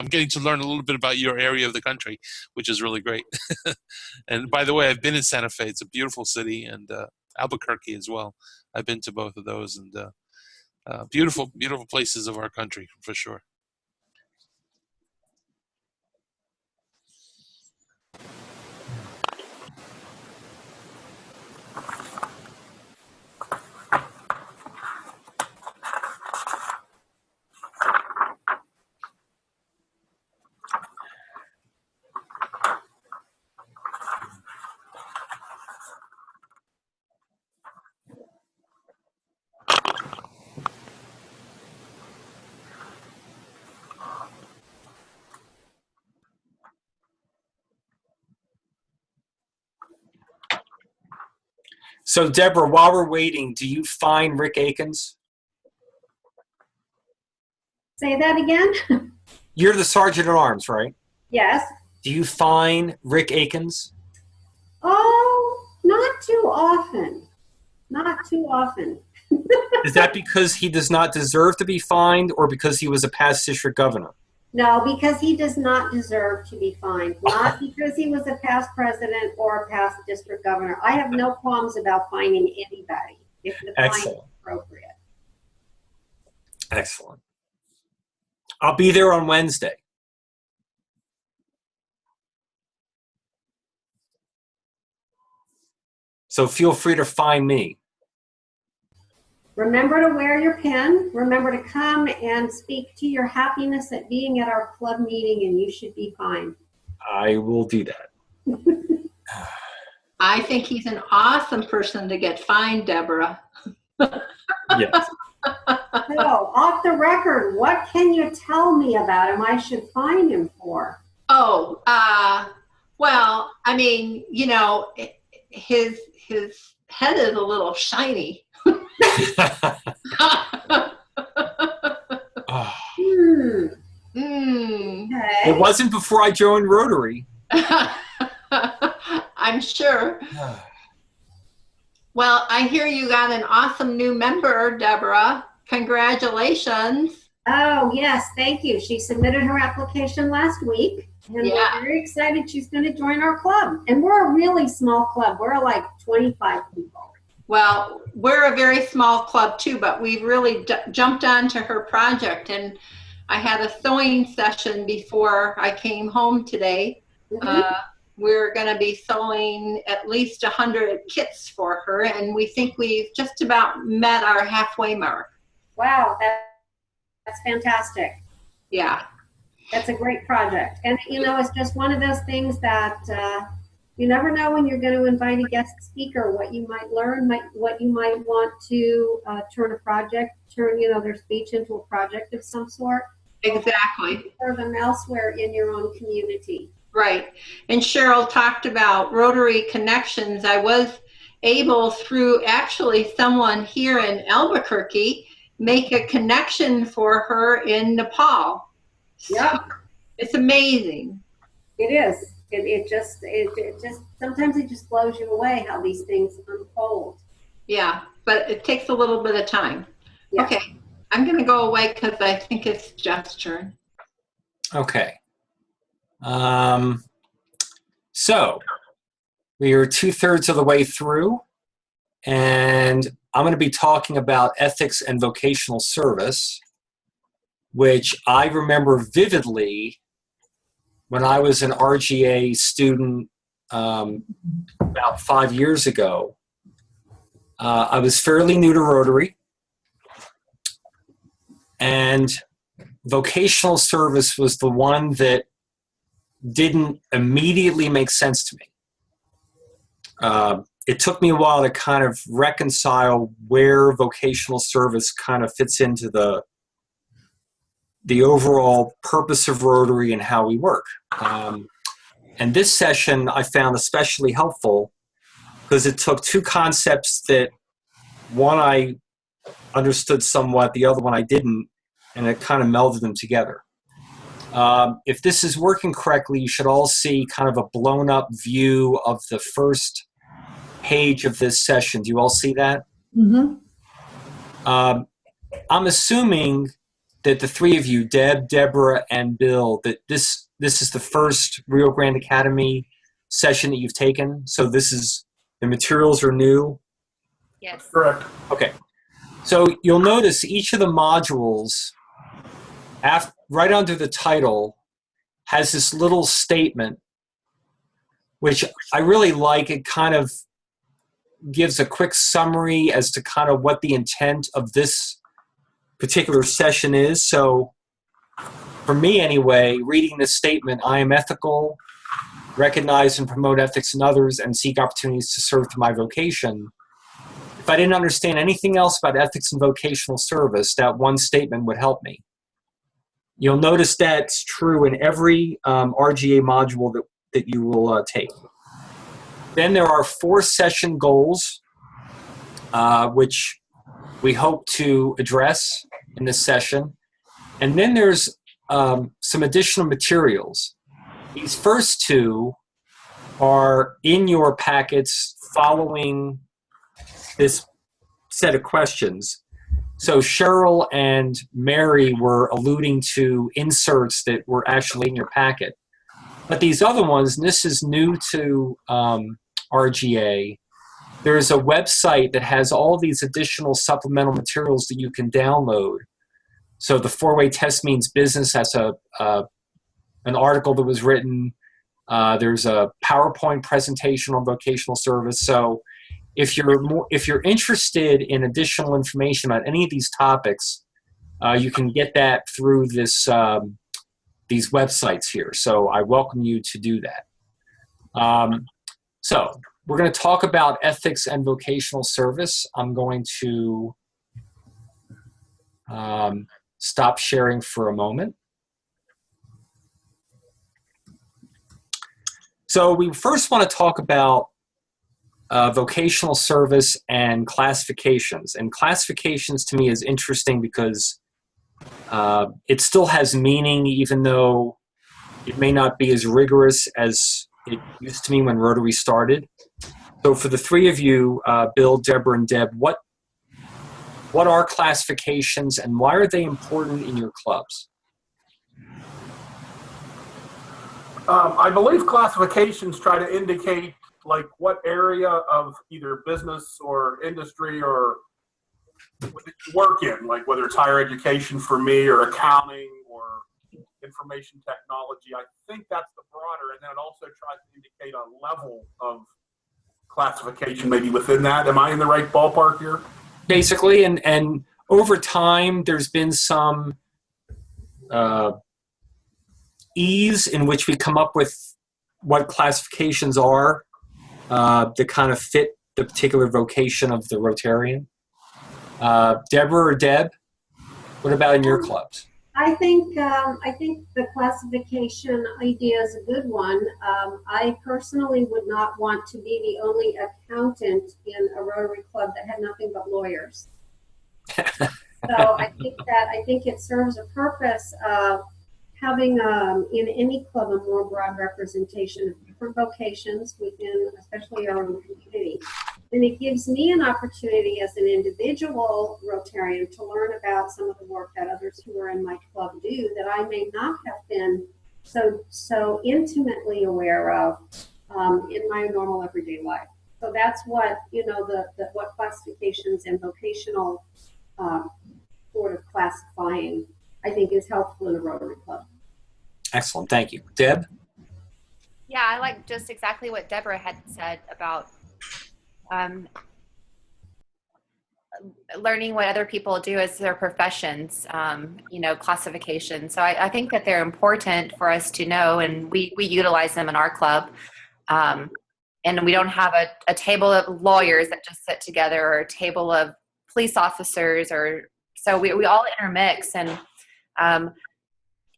I'm getting to learn a little bit about your area of the country, which is really great. And by the way, I've been in Santa Fe. It's a beautiful city, and Albuquerque as well. I've been to both of those, and beautiful, beautiful places of our country for sure. So, Deborah, while we're waiting, do you find Rick Akins? Say that again? You're the sergeant at arms, right? Yes. Do you find Rick Akins? Oh, not too often. Not too often. Is that because he does not deserve to be fined, or because he was a past district governor? No, because he does not deserve to be fined. Not because he was a past president or a past district governor. I have no qualms about fining anybody if the fine is appropriate. Excellent. I'll be there on Wednesday. So feel free to find me. Remember to wear your pin. Remember to come and speak to your happiness at being at our club meeting, and you should be fine. I will do that. I think he's an awesome person to get fined, Deborah. Yes. So, off the record, what can you tell me about him I should fine him for? Oh, well, I mean, you know, his head is a little shiny. Okay. It wasn't before I joined Rotary. I'm sure. Well, I hear you got an awesome new member, Deborah. Congratulations. Oh, yes, thank you. She submitted her application last week, and we're very excited she's going to join our club. And we're a really small club. We're like 25 people. Well, we're a very small club too, but we've really jumped onto her project. And I had a sewing session before I came home today. We're going to be sewing at least 100 kits for her, and we think we've just about met our halfway mark. Wow, that's fantastic. Yeah. That's a great project. And, you know, it's just one of those things that you never know when you're going to invite a guest speaker, what you might learn, what you might want to turn their speech into a project of some sort. Exactly. Or them elsewhere in your own community. Right. And Cheryl talked about Rotary Connections. I was able, through actually someone here in Albuquerque, make a connection for her in Nepal. Yeah. So it's amazing. It is. It just sometimes it just blows you away how these things unfold. Yeah, but it takes a little bit of time. Yeah. Okay, I'm going to go away because I think it's Jeff's turn. Okay. So we are 2/3 of the way through, and I'm going to be talking about ethics and vocational service, which I remember vividly when I was an RGA student about 5 years ago. I was fairly new to Rotary, and vocational service was the one that didn't immediately make sense to me. It took me a while to kind of reconcile where vocational service kind of fits into the overall purpose of Rotary and how we work. And this session I found especially helpful because it took two concepts that one I understood somewhat, the other one I didn't, and it kind of melded them together. If this is working correctly, you should all see kind of a blown up view of the first page of this session. Do you all see that? Mm-hmm. I'm assuming that the three of you, Deb, Deborah, and Bill, that this is the first Rio Grande Academy session that you've taken. So the materials are new. Yes. Correct. Okay. So you'll notice each of the modules, right under the title, has this little statement, which I really like. It kind of gives a quick summary as to kind of what the intent of this particular session is. So for me anyway, reading this statement, I am ethical, recognize and promote ethics in others, and seek opportunities to serve through my vocation. If I didn't understand anything else about ethics and vocational service, that one statement would help me. You'll notice that's true in every RGA module that you will take. Then there are 4 session goals, which we hope to address in this session. And then there's some additional materials. These first 2 are in your packets following this set of questions. So Cheryl and Mary were alluding to inserts that were actually in your packet. But these other ones, and this is new to RGA, there's a website that has all these additional supplemental materials that you can download. So the 4-way test means business. That's an article that was written. There's a PowerPoint presentation on vocational service. So if you're interested in additional information about any of these topics, you can get that through these websites here. So I welcome you to do that. So we're going to talk about ethics and vocational service. I'm going to stop sharing for a moment. So we first want to talk about vocational service and classifications. And classifications to me is interesting because it still has meaning, even though it may not be as rigorous as it used to be when Rotary started. So for the 3 of you, Bill, Deborah, and Deb, what are classifications and why are they important in your clubs? I believe classifications try to indicate like what area of either business or industry or what you work in, like whether it's higher education for me or accounting or information technology. I think that's the broader, and then it also tries to indicate a level of classification maybe within that. Am I in the right ballpark here? Basically, and over time, there's been some ease in which we come up with what classifications are that kind of fit the particular vocation of the Rotarian. Deborah or Deb, what about in your clubs? I think the classification idea is a good one. I personally would not want to be the only accountant in a Rotary club that had nothing but lawyers. So I think it serves a purpose of having in any club a more broad representation of different vocations within, especially our own community. And it gives me an opportunity as an individual Rotarian to learn about some of the work that others who are in my club do that I may not have been so intimately aware of in my normal everyday life. So that's what, what classifications and vocational sort of classifying I think is helpful in a Rotary club. Excellent, thank you. Deb? Yeah, I like just exactly what Deborah had said about learning what other people do as their professions, classifications. So I think that they're important for us to know, and we utilize them in our club. And we don't have a table of lawyers that just sit together, or a table of police officers, so we all intermix. And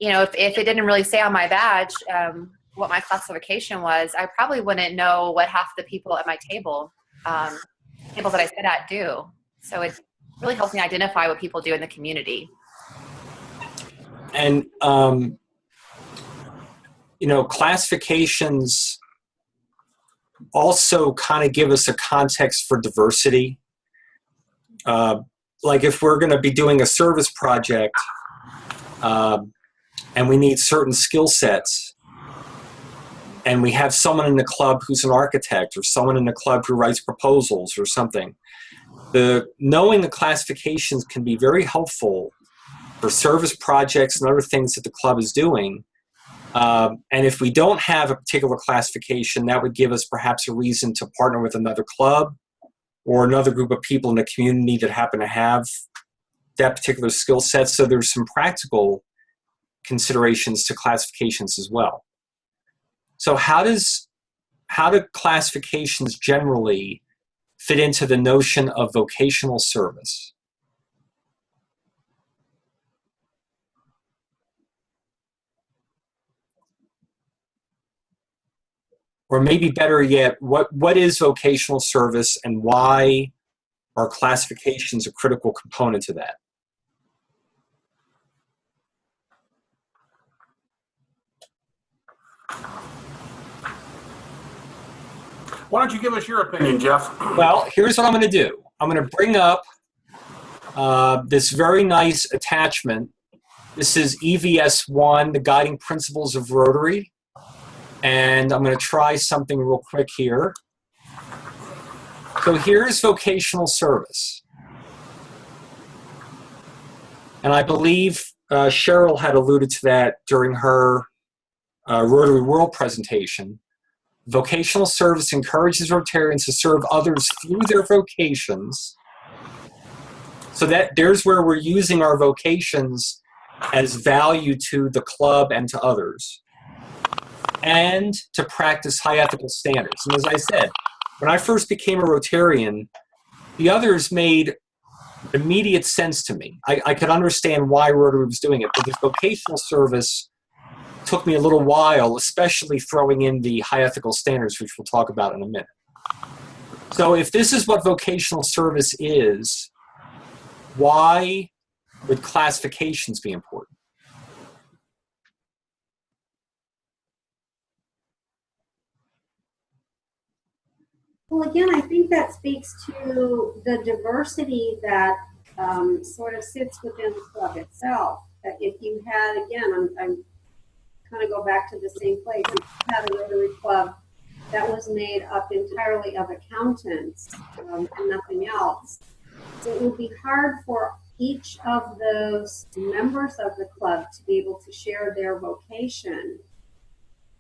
if it didn't really say on my badge what my classification was, I probably wouldn't know what half the people at my tables that I sit at do. So it really helps me identify what people do in the community. And classifications also kind of give us a context for diversity. Like if we're going to be doing a service project, and we need certain skill sets, and we have someone in the club who's an architect or someone in the club who writes proposals or something, knowing the classifications can be very helpful for service projects and other things that the club is doing. And if we don't have a particular classification, that would give us perhaps a reason to partner with another club or another group of people in the community that happen to have that particular skill set. So there's some practical considerations to classifications as well. So how do classifications generally fit into the notion of vocational service? Or maybe better yet, what is vocational service and why are classifications a critical component to that? Why don't you give us your opinion, Jeff? Well, here's what I'm going to do. I'm going to bring up this very nice attachment. This is EVS1, the Guiding Principles of Rotary. And I'm going to try something real quick here. So here's vocational service. And I believe Cheryl had alluded to that during her Rotary World presentation. Vocational service encourages Rotarians to serve others through their vocations. So there's where we're using our vocations as value to the club and to others, and to practice high ethical standards. And as I said, when I first became a Rotarian, the others made immediate sense to me. I could understand why Rotary was doing it, but this vocational service took me a little while, especially throwing in the high ethical standards, which we'll talk about in a minute. So if this is what vocational service is, why would classifications be important? Well, again, I think that speaks to the diversity that sort of sits within the club itself. That if you had, again, I'm kind of go back to the same place. If you had a Rotary Club that was made up entirely of accountants and nothing else, it would be hard for each of those members of the club to be able to share their vocation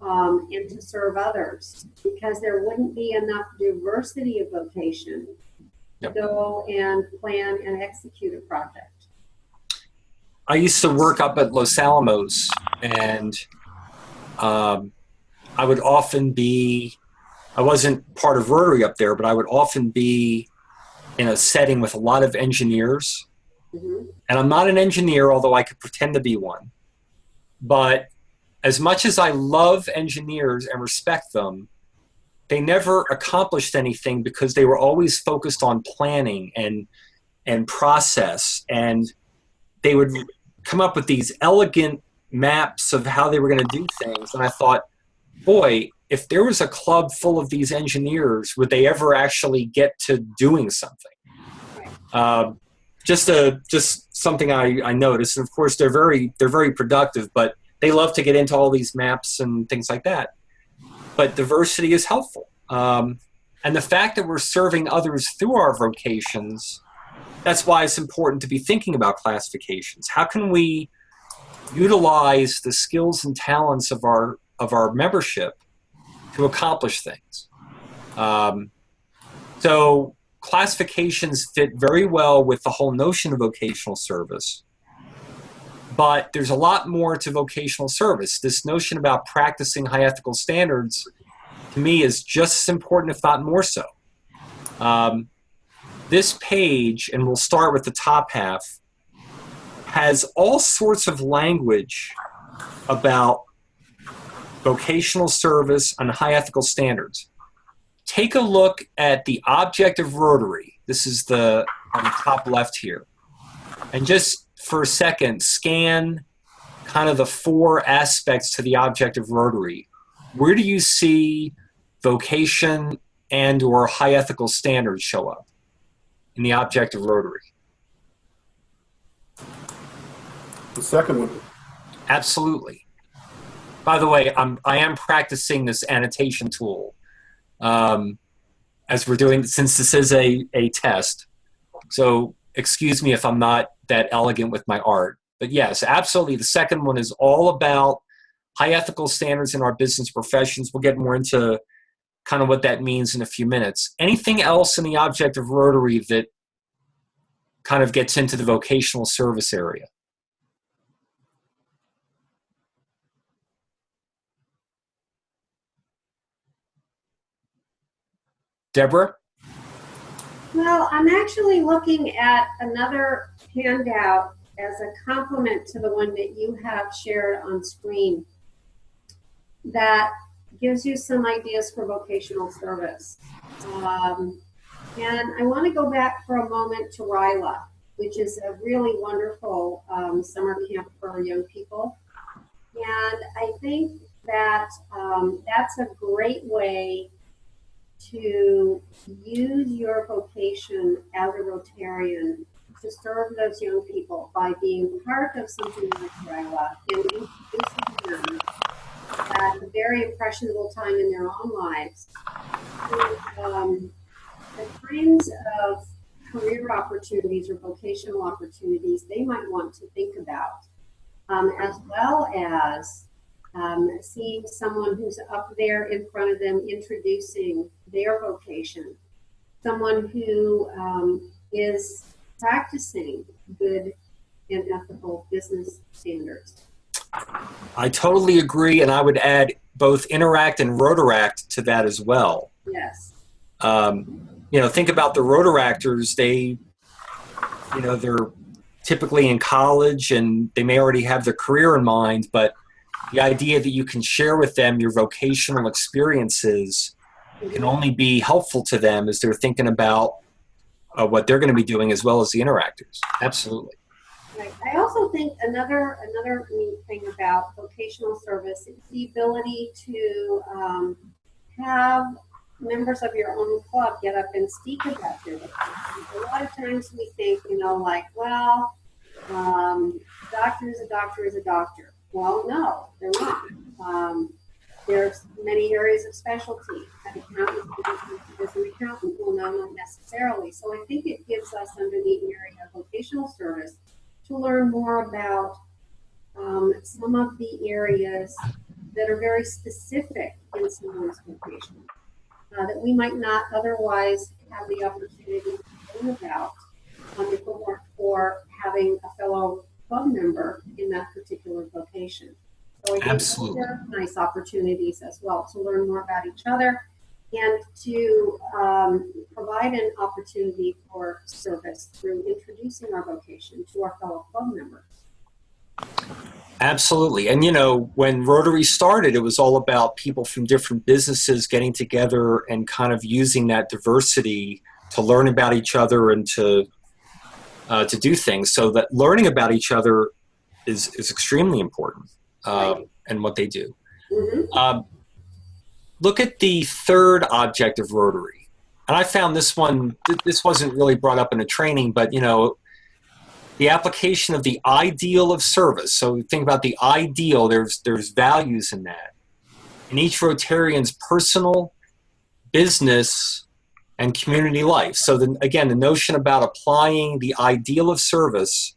and to serve others, because there wouldn't be enough diversity of vocation to go and plan and execute a project. I used to work up at Los Alamos, and I would often be, I wasn't part of Rotary up there, but I would often be in a setting with a lot of engineers. Mm-hmm. And I'm not an engineer, although I could pretend to be one. But as much as I love engineers and respect them, they never accomplished anything because they were always focused on planning and process. And they would come up with these elegant maps of how they were going to do things. And I thought, boy, if there was a club full of these engineers, would they ever actually get to doing something? Just something I noticed. And of course, they're very productive, but they love to get into all these maps and things like that. But diversity is helpful. And the fact that we're serving others through our vocations, that's why it's important to be thinking about classifications. How can we utilize the skills and talents of our membership to accomplish things? So classifications fit very well with the whole notion of vocational service. But there's a lot more to vocational service. This notion about practicing high ethical standards, to me, is just as important, if not more so. This page, and we'll start with the top half, has all sorts of language about vocational service and high ethical standards. Take a look at the object of Rotary. This is on the top left here. And just for a second, scan kind of the four aspects to the object of Rotary. Where do you see vocation and or high ethical standards show up in the object of Rotary? The second one. Absolutely. By the way, I am practicing this annotation tool as we're doing, since this is a test. So excuse me if I'm not that elegant with my art. But yes, absolutely. The second one is all about high ethical standards in our business professions. We'll get more into kind of what that means in a few minutes. Anything else in the object of Rotary that kind of gets into the vocational service area? Deborah? Well, I'm actually looking at another handout as a complement to the one that you have shared on screen that gives you some ideas for vocational service. And I want to go back for a moment to RILA, which is a really wonderful summer camp for young people. And I think that that's a great way to use your vocation as a Rotarian to serve those young people by being part of something like RILA and introducing them at a very impressionable time in their own lives to the kinds of career opportunities or vocational opportunities they might want to think about, as well as seeing someone who's up there in front of them introducing their vocation, someone who is practicing good and ethical business standards. I totally agree, and I would add both Interact and Rotaract to that as well. Yes. Think about the Rotaractors. They're typically in college and they may already have their career in mind, but the idea that you can share with them your vocational experiences can only be helpful to them as they're thinking about what they're going to be doing, as well as the Interactors. Absolutely. Right. I also think another neat thing about vocational service is the ability to have members of your own club get up and speak about their vocation. A lot of times we think, doctor is a doctor is a doctor. Well, no, they're not. There's many areas of specialty. An accountant is an accountant. Well, no, not necessarily. So I think it gives us, under the area of vocational service, to learn more about some of the areas that are very specific in someone's vocation that we might not otherwise have the opportunity to learn about if it weren't for having a fellow club member in that particular vocation. So I think those are nice opportunities as well to learn more about each other and to provide an opportunity for service through introducing our vocation to our fellow club members. Absolutely. And, when Rotary started, it was all about people from different businesses getting together and kind of using that diversity to learn about each other and to do things. So that learning about each other is extremely important and what they do. Mm-hmm. Look at the third object of Rotary. And I found this one, this wasn't really brought up in a training, but, the application of the ideal of service. So think about the ideal, there's values in that. In each Rotarian's personal, business, and community life. So then again, the notion about applying the ideal of service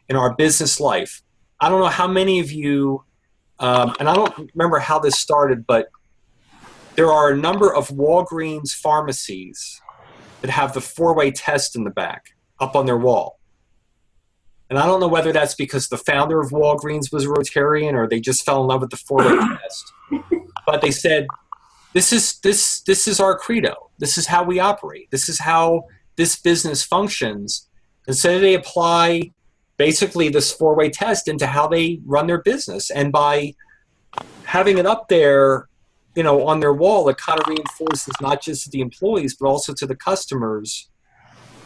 in our business life. I don't know how many of you, and I don't remember how this started, but there are a number of Walgreens pharmacies that have the four-way test in the back up on their wall. And I don't know whether that's because the founder of Walgreens was a Rotarian or they just fell in love with the four-way test. But they said, this is our credo. This is how we operate. This is how this business functions. And so they apply basically this four-way test into how they run their business. And by having it up there, on their wall, it kind of reinforces not just to the employees, but also to the customers.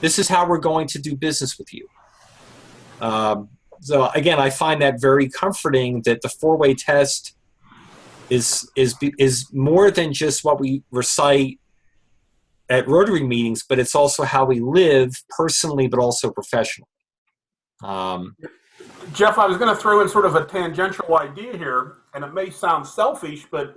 This is how we're going to do business with you. So again, I find that very comforting that the four-way test is more than just what we recite at Rotary meetings, but it's also how we live personally, but also professionally. Jeff, I was going to throw in sort of a tangential idea here, and it may sound selfish, but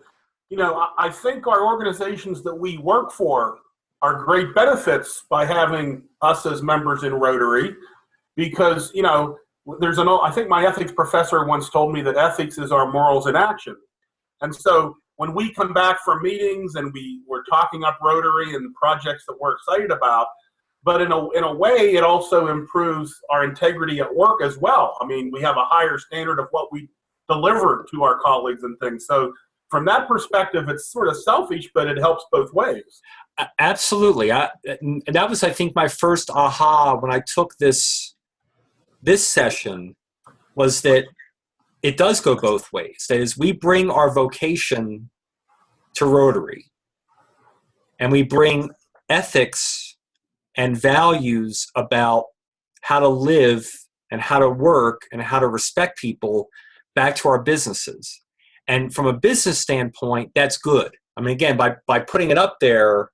I think our organizations that we work for are great benefits by having us as members in Rotary, because I think my ethics professor once told me that ethics is our morals in action. And so when we come back from meetings and we're talking up Rotary and the projects that we're excited about, but in a way, it also improves our integrity at work as well. I mean, we have a higher standard of what we deliver to our colleagues and things. So from that perspective, it's sort of selfish, but it helps both ways. Absolutely. And that was, I think, my first aha when I took this session, was that it does go both ways. That is, we bring our vocation to Rotary, and we bring ethics and values about how to live and how to work and how to respect people back to our businesses. And from a business standpoint, that's good. I mean, again, by putting it up there,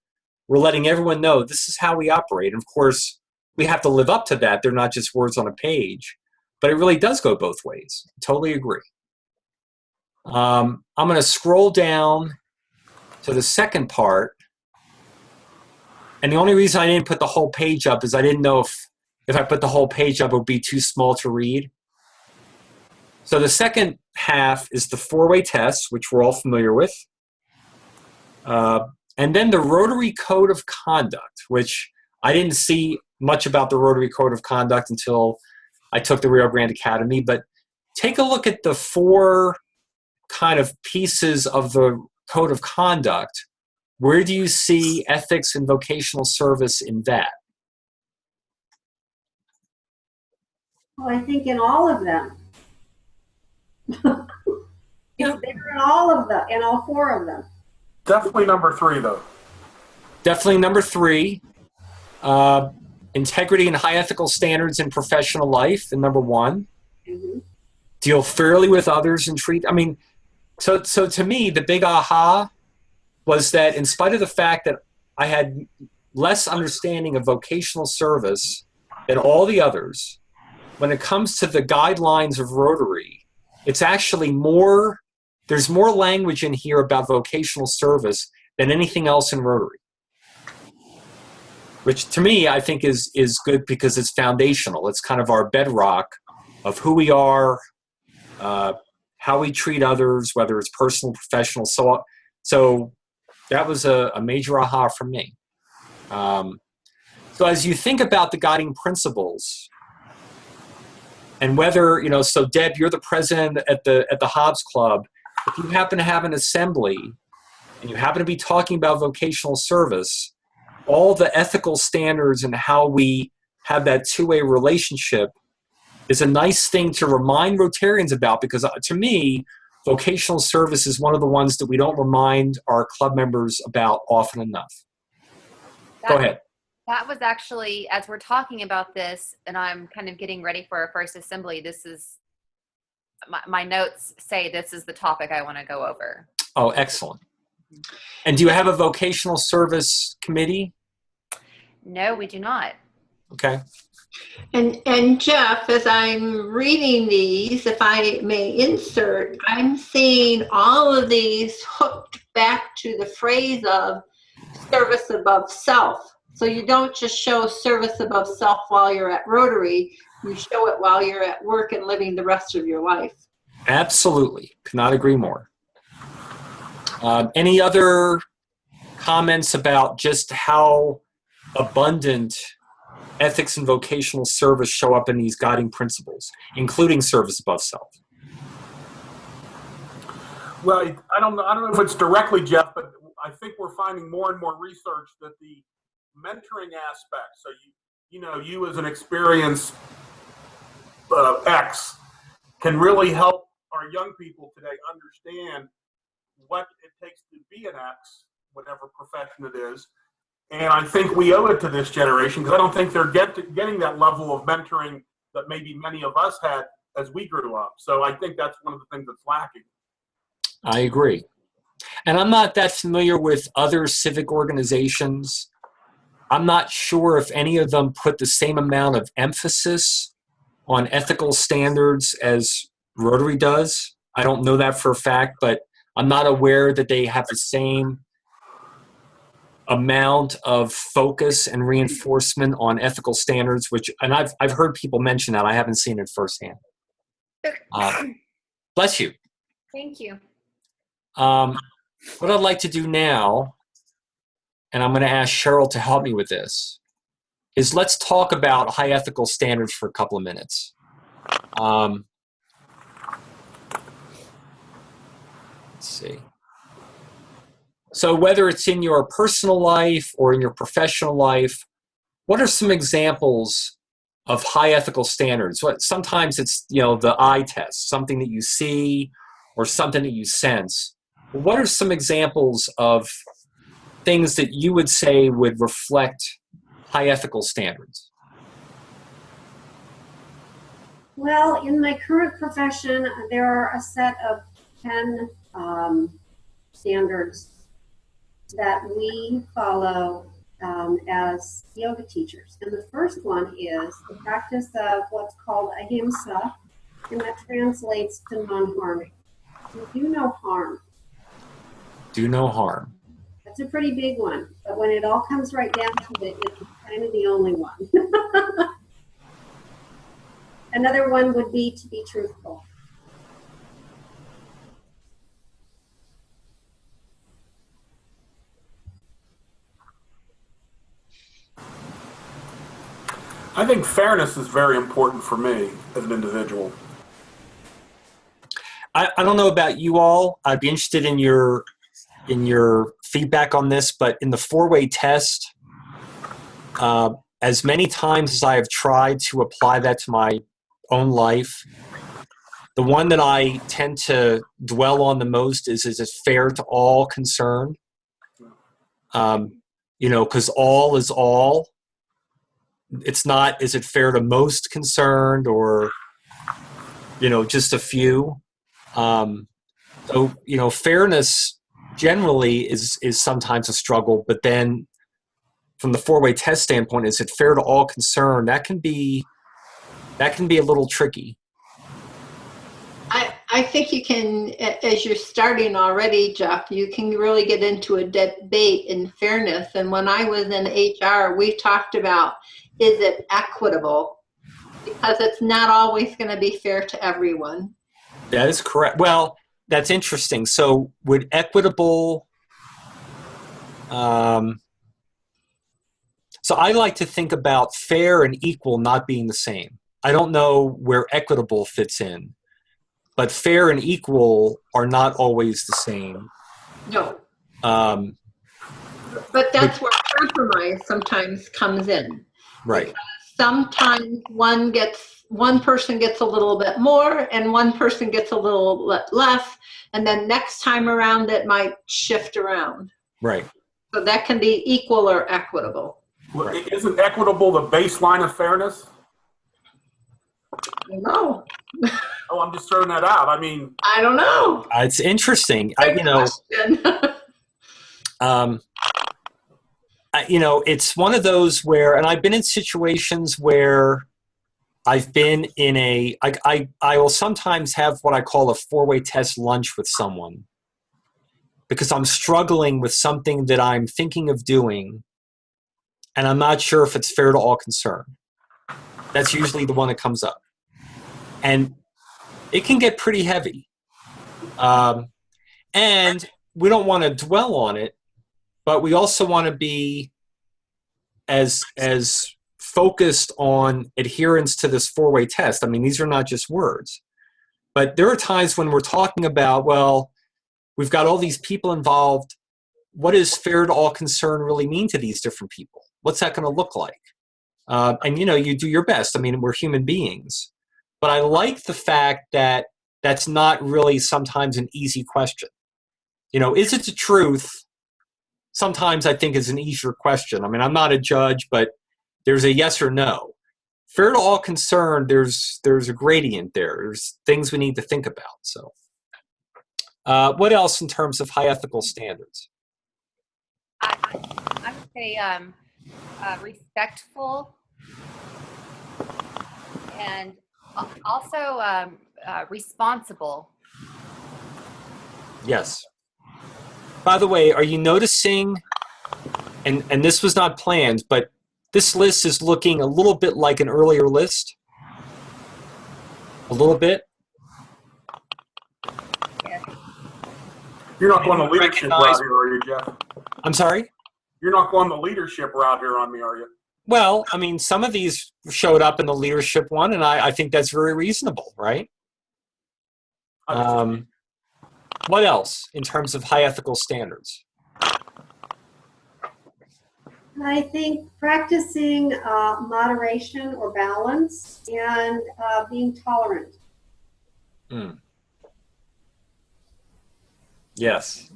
we're letting everyone know this is how we operate. And of course, we have to live up to that. They're not just words on a page, but it really does go both ways. Totally agree. I'm going to scroll down to the second part. And the only reason I didn't put the whole page up is I didn't know if I put the whole page up, it would be too small to read. So the second half is the four-way test, which we're all familiar with. And then the Rotary Code of Conduct, which I didn't see much about the Rotary Code of Conduct until I took the Rio Grande Academy. But take a look at the four kind of pieces of the Code of Conduct. Where do you see ethics and vocational service in that? Well, I think in all of them. Yeah. They're in all of them, in all four of them. Definitely number 3, though. Definitely number 3. Integrity and high ethical standards in professional life, and number 1. Mm-hmm. Deal fairly with others and treat, so to me, the big aha was that in spite of the fact that I had less understanding of vocational service than all the others, when it comes to the guidelines of Rotary, it's actually there's more language in here about vocational service than anything else in Rotary. Which to me, I think is good because it's foundational. It's kind of our bedrock of who we are, how we treat others, whether it's personal, professional. So that was a major aha for me. So as you think about the guiding principles, and whether, so Deb, you're the president at the Hobbs Club. If you happen to have an assembly and you happen to be talking about vocational service, all the ethical standards and how we have that two-way relationship is a nice thing to remind Rotarians about, because to me, vocational service is one of the ones that we don't remind our club members about often enough. Go ahead. That was actually, as we're talking about this, and I'm kind of getting ready for our first assembly, this is, my notes say this is the topic I want to go over. Oh, excellent. And do you have a vocational service committee? No, we do not. Okay. And Jeff, as I'm reading these, if I may insert, I'm seeing all of these hooked back to the phrase of service above self. So you don't just show service above self while you're at Rotary, you show it while you're at work and living the rest of your life. Absolutely. Cannot agree more. Any other comments about just how abundant ethics and vocational service show up in these guiding principles, including service above self? Well, I don't know if it's directly, Jeff, but I think we're finding more and more research that the mentoring aspect, so you as an experienced X can really help our young people today understand what it takes to be an X, whatever profession it is. And I think we owe it to this generation, because I don't think they're getting that level of mentoring that maybe many of us had as we grew up. So I think that's one of the things that's lacking. I agree. And I'm not that familiar with other civic organizations. I'm not sure if any of them put the same amount of emphasis on ethical standards as Rotary does. I don't know that for a fact, but I'm not aware that they have the same amount of focus and reinforcement on ethical standards, and I've heard people mention that. I haven't seen it firsthand. Bless you. Thank you. What I'd like to do now, and I'm going to ask Cheryl to help me with this, is let's talk about high ethical standards for a couple of minutes. Let's see. So whether it's in your personal life or in your professional life, what are some examples of high ethical standards? Sometimes it's, the eye test, something that you see or something that you sense. What are some examples of things that you would say would reflect high ethical standards? Well, in my current profession, there are a set of 10 standards that we follow as yoga teachers. And the first one is the practice of what's called ahimsa, and that translates to non-harming. Do no harm. Do no harm. That's a pretty big one, but when it all comes right down to it, it's kind of the only one. Another one would be to be truthful. I think fairness is very important for me as an individual. I don't know about you all. I'd be interested in your feedback on this, but in the four-way test, as many times as I have tried to apply that to my own life, the one that I tend to dwell on the most is it fair to all concerned? Because all is all. It's not, is it fair to most concerned or, just a few? So, fairness generally is sometimes a struggle, but then from the four-way test standpoint, is it fair to all concerned? That can be a little tricky. I think you can, as you're starting already, Jeff, you can really get into a debate in fairness. And when I was in HR, we talked about, is it equitable? Because it's not always going to be fair to everyone. That is correct. Well, that's interesting. So would equitable, so I like to think about fair and equal not being the same. I don't know where equitable fits in, but fair and equal are not always the same. No. But that's where compromise sometimes comes in. Right. Because sometimes one person gets a little bit more and one person gets a little less, and then next time around it might shift around. Right. So that can be equal or equitable. Well, isn't equitable the baseline of fairness? No. Oh, I'm just throwing that out. I mean, I don't know. It's interesting. It's one of those where, and I've been in situations where I've been in I will sometimes have what I call a four-way test lunch with someone because I'm struggling with something that I'm thinking of doing and I'm not sure if it's fair to all concerned. That's usually the one that comes up. And it can get pretty heavy. And we don't want to dwell on it, but we also want to be as focused on adherence to this four-way test. I mean, these are not just words. But there are times when we're talking about, well, we've got all these people involved. What does fair to all concerned really mean to these different people? What's that going to look like? And, you do your best. I mean, we're human beings. But I like the fact that that's not really sometimes an easy question. Is it the truth? Sometimes I think is an easier question. I mean, I'm not a judge, but there's a yes or no. Fair to all concerned, there's a gradient there. There's things we need to think about. So what else in terms of high ethical standards? I would say respectful and Also, responsible. Yes. By the way, are you noticing, and this was not planned, but this list is looking a little bit like an earlier list? A little bit? You're not going the leadership Recognize- route here, are you, Jeff? I'm sorry? You're not going the leadership route here on me, are you? Well, I mean, some of these showed up in the leadership one, and I think that's very reasonable, right? What else in terms of high ethical standards? I think practicing moderation or balance and being tolerant. Yes.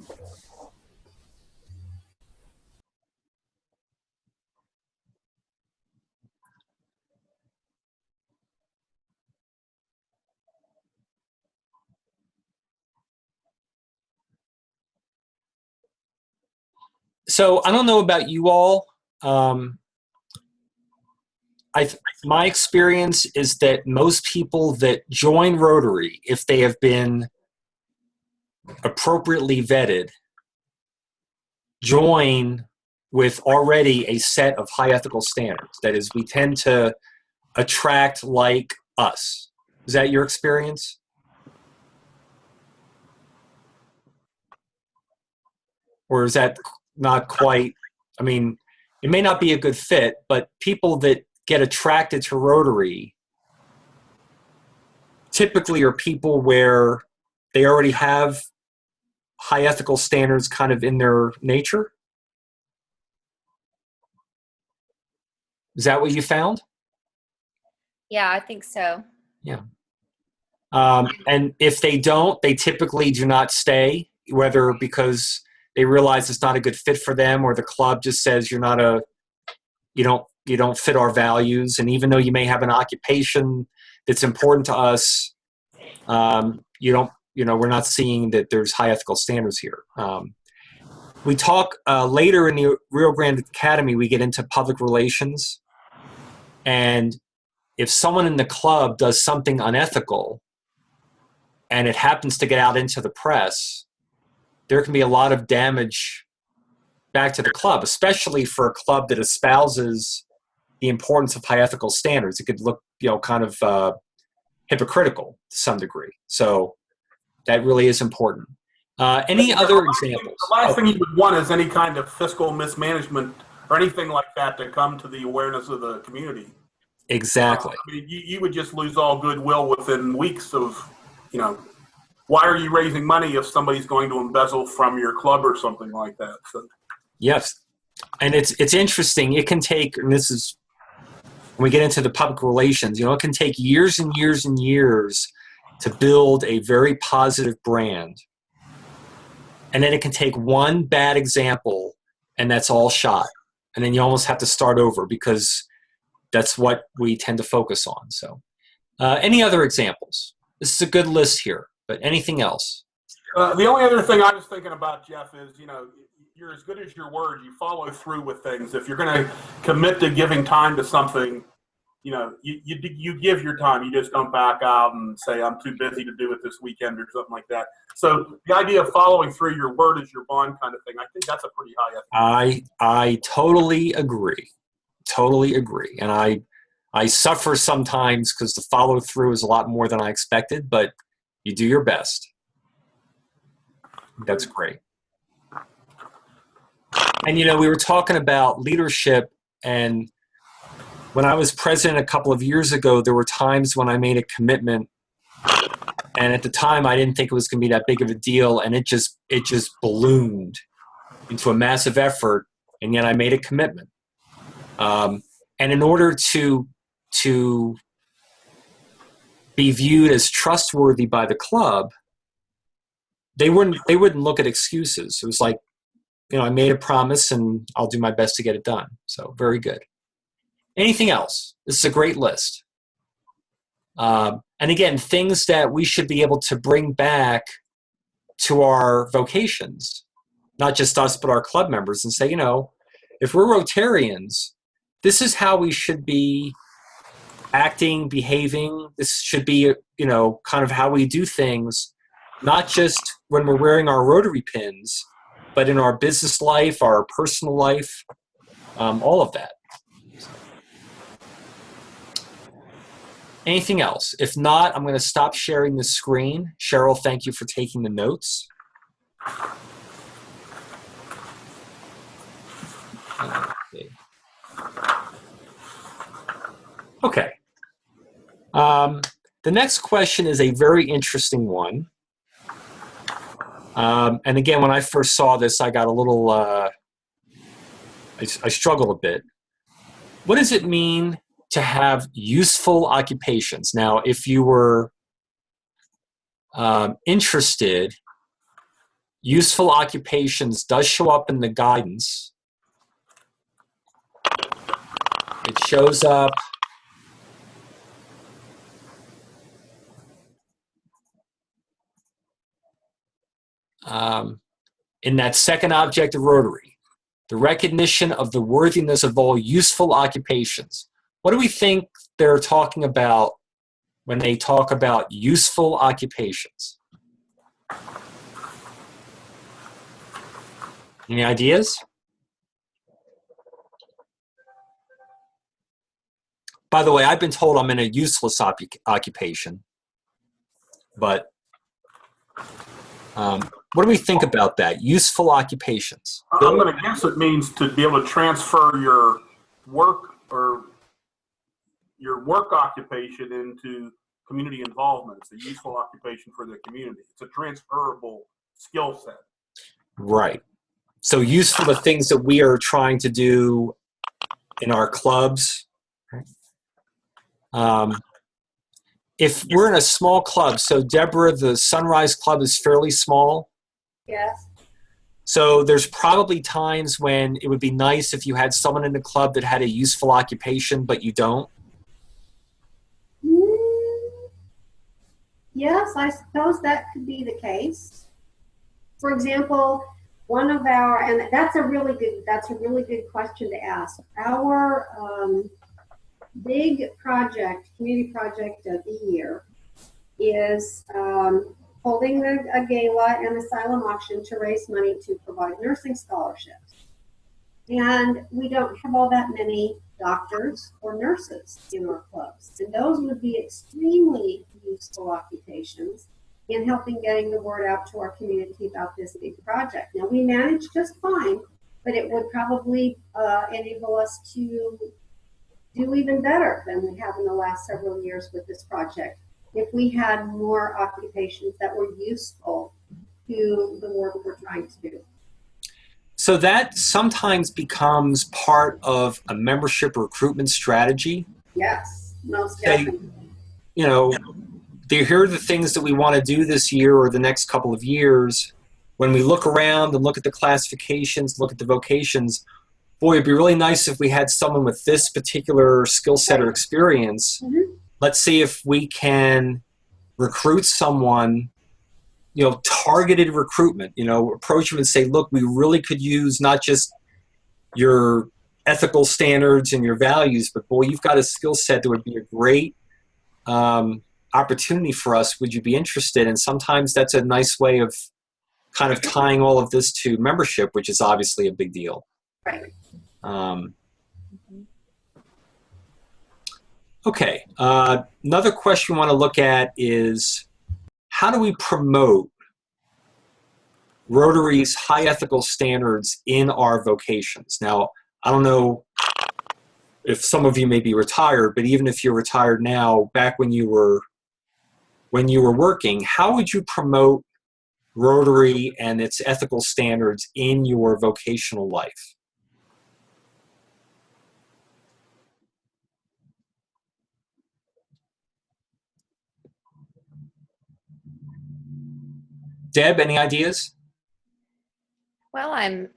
So I don't know about you all. My experience is that most people that join Rotary, if they have been appropriately vetted, join with already a set of high ethical standards. That is, we tend to attract like us. Is that your experience? Or is that not quite? I mean, it may not be a good fit, but people that get attracted to Rotary typically are people where they already have high ethical standards kind of in their nature. Is that what you found? Yeah, I think so. Yeah. And if they don't, they typically do not stay, whether because they realize it's not a good fit for them, or the club just says you don't fit our values. And even though you may have an occupation that's important to us, we're not seeing that there's high ethical standards here. We talk later in the Rio Grande Academy, we get into public relations. And if someone in the club does something unethical and it happens to get out into the press, there can be a lot of damage back to the club, especially for a club that espouses the importance of high ethical standards. It could look, kind of hypocritical to some degree. So that really is important. Any other examples? The last thing you would want is any kind of fiscal mismanagement or anything like that to come to the awareness of the community. Exactly. I mean, you would just lose all goodwill within weeks of, why are you raising money if somebody's going to embezzle from your club or something like that? So. Yes. And it's interesting. It can take, and this is, when we get into the public relations, it can take years and years and years to build a very positive brand. And then it can take one bad example and that's all shot. And then you almost have to start over because that's what we tend to focus on. So any other examples? This is a good list here, but anything else? The only other thing I was thinking about, Jeff, is, you're as good as your word. You follow through with things. If you're going to commit to giving time to something, you give your time. You just don't back out and say, I'm too busy to do it this weekend or something like that. So the idea of following through, your word is your bond kind of thing, I think that's a pretty high ethical. I totally agree. Totally agree. And I suffer sometimes because the follow through is a lot more than I expected, but you do your best. That's great. And we were talking about leadership, and when I was president a couple of years ago, there were times when I made a commitment, and at the time I didn't think it was going to be that big of a deal, and it just ballooned into a massive effort, and yet I made a commitment. And in order to be viewed as trustworthy by the club, they wouldn't look at excuses. It was like, I made a promise and I'll do my best to get it done. So very good. Anything else? This is a great list. And again, things that we should be able to bring back to our vocations, not just us, but our club members, and say, if we're Rotarians, this is how we should be acting, behaving. This should be, you know, kind of how we do things, not just when we're wearing our Rotary pins, but in our business life, our personal life, all of that. Anything else? If not, I'm going to stop sharing the screen. Cheryl, thank you for taking the notes. Okay. The next question is a very interesting one. And again, when I first saw this, I got a little, I struggled a bit. What does it mean to have useful occupations? Now, if you were interested, useful occupations does show up in the guidance. It shows up in that second object of Rotary, the recognition of the worthiness of all useful occupations. What do we think they're talking about when they talk about useful occupations? Any ideas? By the way, I've been told I'm in a useless occupation, but what do we think about that? Useful occupations. I'm going to guess it means to be able to transfer your work or your work occupation into community involvement. It's a useful occupation for the community. It's a transferable skill set. Right. So useful the things that we are trying to do in our clubs. If we're in a small club, so Deborah, the Sunrise Club is fairly small. Yes. So there's probably times when it would be nice if you had someone in the club that had a useful occupation, but you don't. Yes, I suppose that could be the case. For example, one of our, and that's a really good question to ask. Our big project, community project of the year, is holding a gala and a silent auction to raise money to provide nursing scholarships. And we don't have all that many doctors or nurses in our clubs. And those would be extremely useful occupations in helping getting the word out to our community about this big project. Now, we manage just fine, but it would probably enable us to do even better than we have in the last several years with this project if we had more occupations that were useful to the work we're trying to do. So that sometimes becomes part of a membership recruitment strategy. Yes, most definitely. You know, here are the things that we want to do this year or the next couple of years. When we look around and look at the classifications, look at the vocations, boy, it'd be really nice if we had someone with this particular skill set or experience. Mm-hmm. Let's see if we can recruit someone, you know, targeted recruitment, you know, approach them and say, look, we really could use not just your ethical standards and your values, but boy, you've got a skill set that would be a great opportunity for us. Would you be interested? And sometimes that's a nice way of kind of tying all of this to membership, which is obviously a big deal. Right. Okay, another question we want to look at is how do we promote Rotary's high ethical standards in our vocations? Now, I don't know if some of you may be retired, but even if you're retired now, back when you were working, how would you promote Rotary and its ethical standards in your vocational life? Deb, any ideas? Well, I'm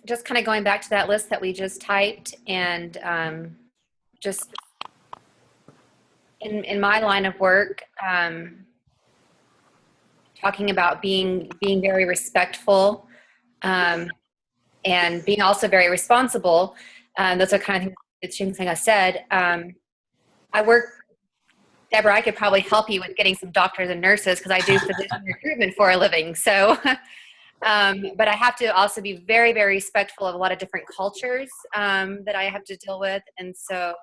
just kind of going back to that list that we just typed, and just in my line of work, talking about being very respectful and being also very responsible. Those are kind of the things I said. I work Deborah, I could probably help you with getting some doctors and nurses because I do physician recruitment for a living. So, but I have to also be very, very respectful of a lot of different cultures that I have to deal with. And so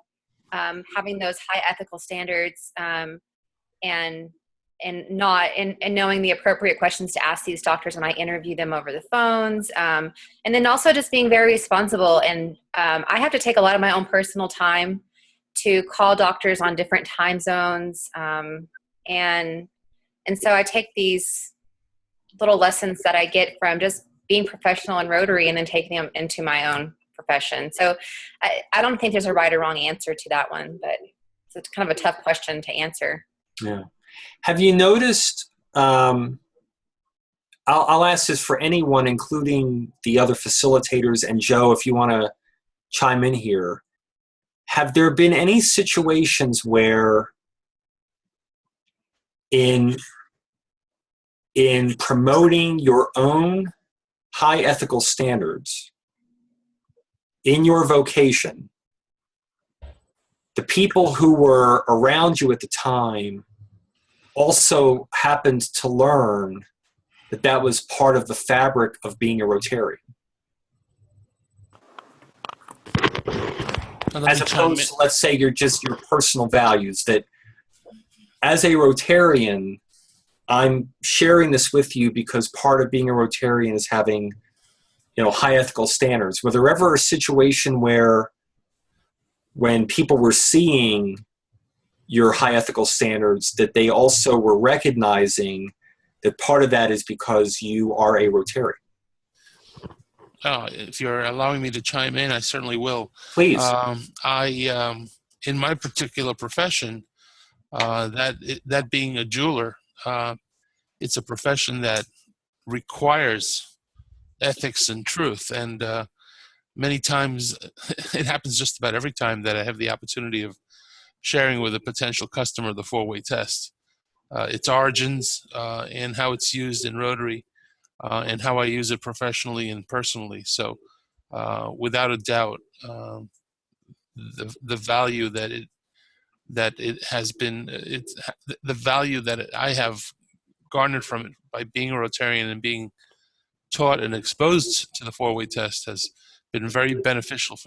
having those high ethical standards and knowing the appropriate questions to ask these doctors when I interview them over the phones. And then also just being very responsible. And I have to take a lot of my own personal time to call doctors on different time zones. And so I take these little lessons that I get from just being professional in Rotary and then taking them into my own profession. So I don't think there's a right or wrong answer to that one, but it's kind of a tough question to answer. Yeah. Have you noticed, I'll ask this for anyone, including the other facilitators, and Joe, if you want to chime in here. Have there been any situations where in promoting your own high ethical standards in your vocation, the people who were around you at the time also happened to learn that that was part of the fabric of being a Rotarian? As opposed to, let's say, your personal values, that as a Rotarian, I'm sharing this with you because part of being a Rotarian is having, high ethical standards. Was there ever a situation where when people were seeing your high ethical standards that they also were recognizing that part of that is because you are a Rotarian? If you're allowing me to chime in, I certainly will. Please. In my particular profession, that being a jeweler, it's a profession that requires ethics and truth. And many times, it happens just about every time that I have the opportunity of sharing with a potential customer the four-way test, its origins and how it's used in Rotary, and how I use it professionally and personally. So without a doubt, the value that it has been, the value that I have garnered from it by being a Rotarian and being taught and exposed to the four-way test has been very beneficial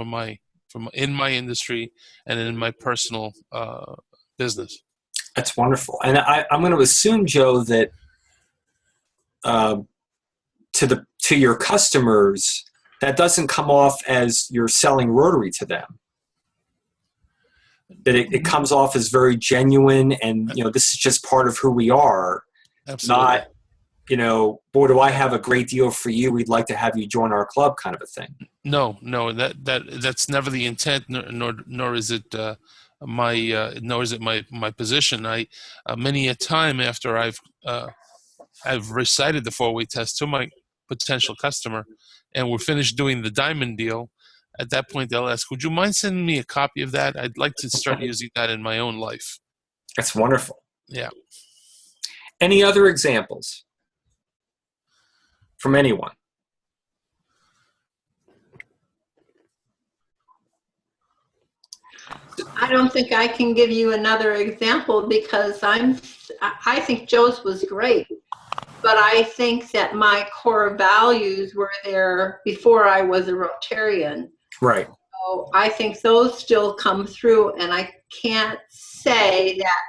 in my industry and in my personal business. That's wonderful. And I'm going to assume, Joe, that to your customers, that doesn't come off as you're selling Rotary to them. That it comes off as very genuine, and this is just part of who we are. Absolutely. Not, boy, do I have a great deal for you. We'd like to have you join our club, kind of a thing. No, that's never the intent, nor is it my position. I many a time after I've recited the four-way test to my potential customer, and we're finished doing the diamond deal. At that point, they'll ask, "Would you mind sending me a copy of that? I'd like to start using that in my own life." That's wonderful. Yeah. Any other examples from anyone? I don't think I can give you another example because I think Joe's was great, but I think that my core values were there before I was a Rotarian. Right. So I think those still come through, and I can't say that,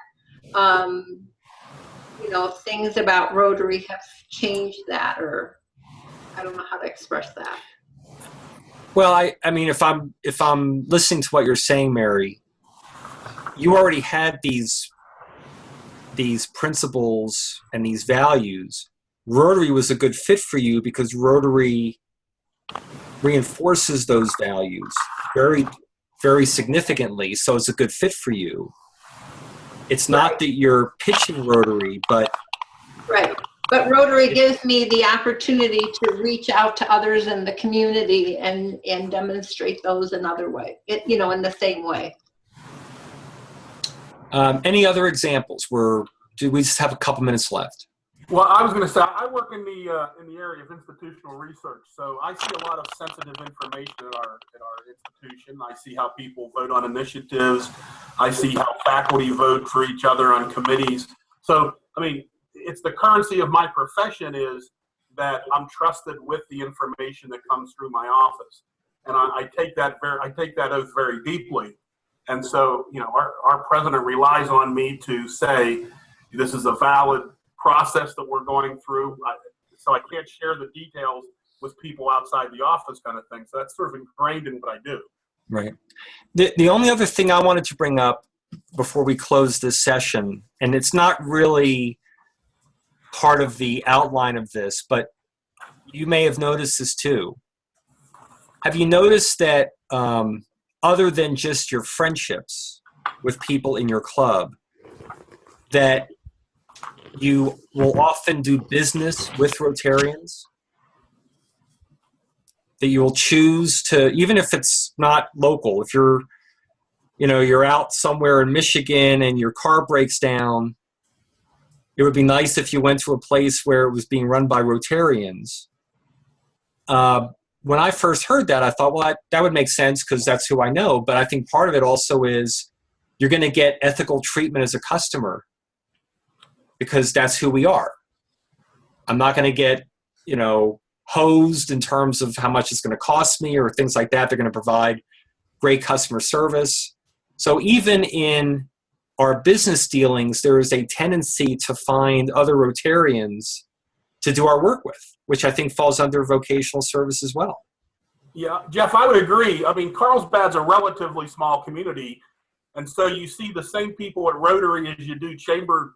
things about Rotary have changed that, or I don't know how to express that. Well, I mean, if I'm listening to what you're saying, Mary, you already had these principles and these values. Rotary was a good fit for you because Rotary reinforces those values very, very significantly. So it's a good fit for you. It's not that you're pitching Rotary, but right. But Rotary gives me the opportunity to reach out to others in the community and demonstrate those another way, in the same way. Any other examples? Do we just have a couple minutes left? Well, I was going to say, I work in the area of institutional research, so I see a lot of sensitive information in our institution. I see how people vote on initiatives. I see how faculty vote for each other on committees. So, I mean, it's the currency of my profession is that I'm trusted with the information that comes through my office, and I take that oath very deeply. And so, you know, our president relies on me to say this is a valid process that we're going through. So I can't share the details with people outside the office, kind of thing. So that's sort of ingrained in what I do. Right. The only other thing I wanted to bring up before we close this session, and it's not really part of the outline of this, but you may have noticed this too. Have you noticed that other than just your friendships with people in your club, that you will often do business with Rotarians? That you will choose to, even if it's not local, if you're, you know, you're out somewhere in Michigan and your car breaks down, it would be nice if you went to a place where it was being run by Rotarians. When I first heard that, I thought, well, that would make sense because that's who I know. But I think part of it also is you're going to get ethical treatment as a customer because that's who we are. I'm not going to get, you know, hosed in terms of how much it's going to cost me or things like that. They're going to provide great customer service. So even in our business dealings, there is a tendency to find other Rotarians to do our work with, which I think falls under vocational service as well. Yeah, Jeff, I would agree. I mean, Carlsbad's a relatively small community, and so you see the same people at Rotary as you do chamber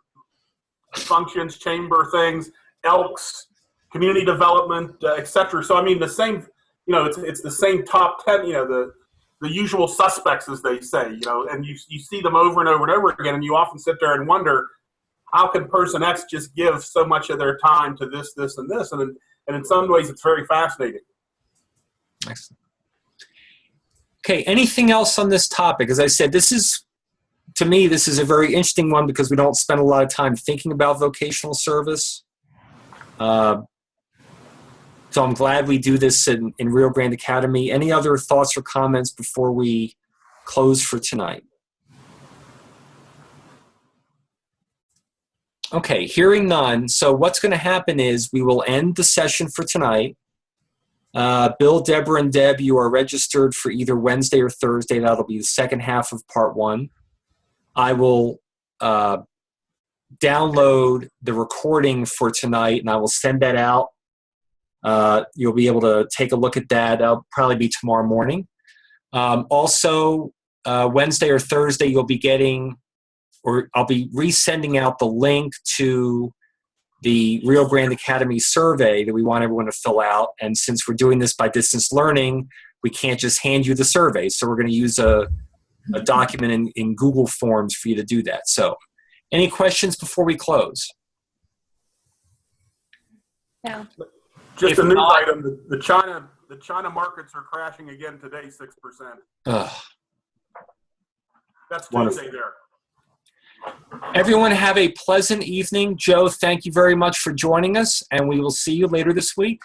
functions, chamber things, Elks, community development, etc. So I mean, the same, you know, it's the same top 10, you know, the usual suspects, as they say, you know, and you see them over and over and over again, and you often sit there and wonder, how can person X just give so much of their time to this, this, and this? And in some ways, it's very fascinating. Excellent. Okay, anything else on this topic? As I said, to me, this is a very interesting one because we don't spend a lot of time thinking about vocational service. So I'm glad we do this in Rio Grande Academy. Any other thoughts or comments before we close for tonight? Okay, hearing none. So what's going to happen is we will end the session for tonight. Bill, Deborah, and Deb, you are registered for either Wednesday or Thursday. That'll be the second half of part 1. I will download the recording for tonight, and I will send that out. You'll be able to take a look at that. That'll probably be tomorrow morning. Also, Wednesday or Thursday, you'll be getting, or I'll be resending out the link to the Rio Grande Academy survey that we want everyone to fill out. And since we're doing this by distance learning, we can't just hand you the survey. So we're going to use a document in Google Forms for you to do that. So any questions before we close? No. Just a news item, the China markets are crashing again today, 6%. That's Tuesday there. Everyone have a pleasant evening. Joe, thank you very much for joining us, and we will see you later this week.